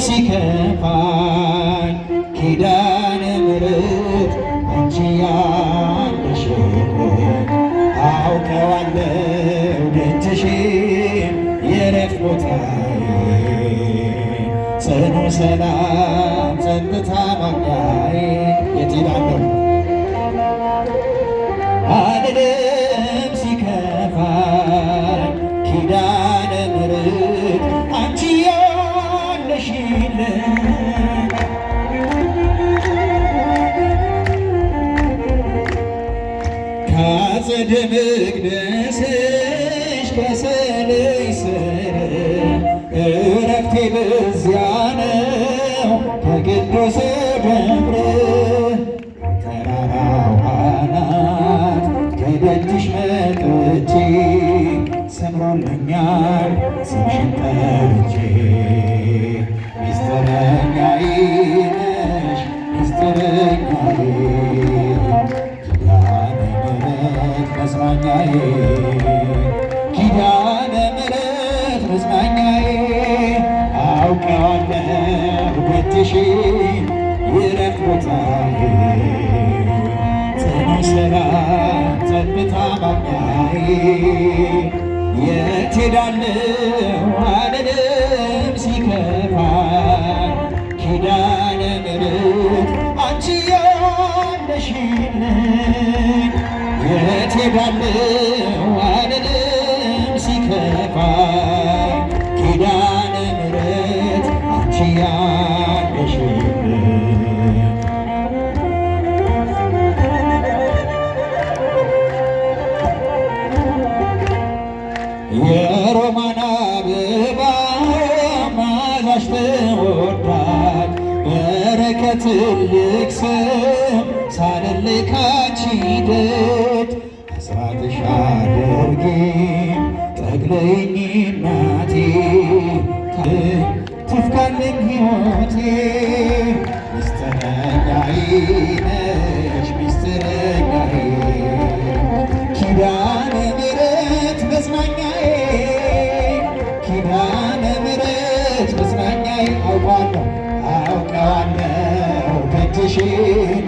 ሲከፋኝ ኪዳነ ምሕረት አንቺ ያለሽበት አውቀዋለሁ ደጅሽን የዕረፍት ቦታዬ ጽኑ ሰላም ጸጥታ ማግኛዬ የት እሄዳለሁ አልልም ሲከፋኝ ኪዳነ ምሕረት አንቺ ያለሽልኝ ከአጸደ መቅደስሽ ከሰለይ ስር ዕረፍቴ በዚያ ነው ከቅዱስ ደብር ተራራው አናት ከደጅሽ መጥቼ ሰምሮልኛል ስምሽን ጠርቼ ሚስጥረኛዬ ነሽ ሚስጥረኛዬ ኪዳነ ምሕረት መጽናኛዬ ኪዳነ ምሕረት መጽናኛዬ አውቀዋለሁ ደጅሽን የዕረፍት ቦታዬ ጽኑ ሰላም ጸጥታ ማግኛዬ የት ሄዳለሁ አልልም ሲከፋኝ ኪዳነ ምሕረት አንቺ ያለሽልኝ የት ሄዳለሁ አልልም ሲከፋኝ ኪዳነ ምሕረት አንቺ ያለሽልኝ የሮማን አበባ መዓዛሽ ተወዳጅ በረከት ትልቅ ስም ሳልለይ ካንቺ ደጅ አስራትሽ አድርጌ ጠቅለይኝ እናቴ ትፍካልኝ ሕይወቴ ሚስጥረኛዬ ነሽ ሚስጥረኛዬ ኪዳነ ምሕረት መጽናኛዬ ኪዳነ ምሕረት መጽናኛዬ አውቀዋለሁ ደጅሽን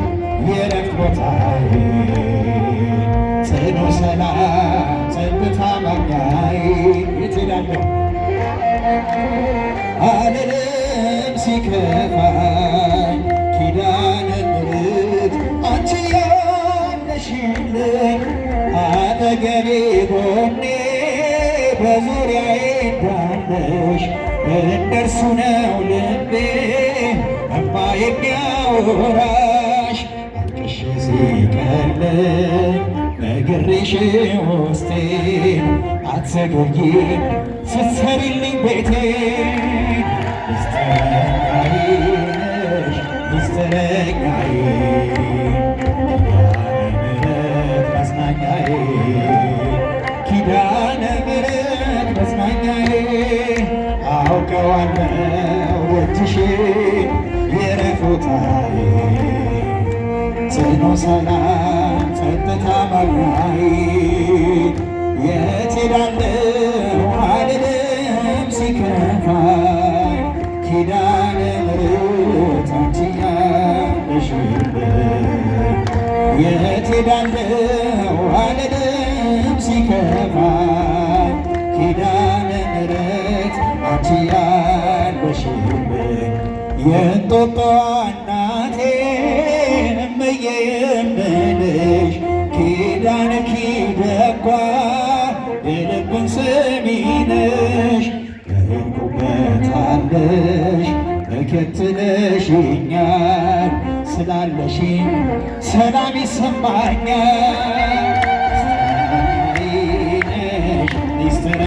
የዕረፍት ቦታዬ ጽኑ ሰላም ጸጥታ ማግኛዬ የት እሄዳለሁ አልልም ሲከፋኝ ኪዳነ ምሕረት አንቺ ያለሽልኝ አጠገቤ ጎኔ በዙሪያዬ እንዳለሽ እንደርሱ ነው ልቤ እማ የሚያወራሽ አንቅሽ ሲቀለኝ ነግሬሽ ውስጤ አትዘገይም ስትሰሪልኝ ቤቴ ሚስጥረኛዬ ነሽ ሚስጥረኛዬ መጽናኛዬ ኪዳነ ምሕረት መጽናኛዬ አውቀዋለሁ ደጅሽን የዕረፍት ቦታዬ ጽኑ ሰላም ጸጥታ ማግኛዬ የት ሄዳለሁ አልልም ሲከፋኝ ኪዳነ ምሕረት አንቺ ያለሽልኝ የት ሄዳለሁ አልልም ሲከፋኝ ኪዳነ ምሕረት አንቺ ያለሽልኝ የእንጦጦ እናቴ እምዬ የምልሽ ኪዳነ ኪደጓ የልብን ሰሚ ነሽ በሄድኩበት አለሽ ተከትለሽኛል ስላለሽኝ ሰላም ይሰማኛል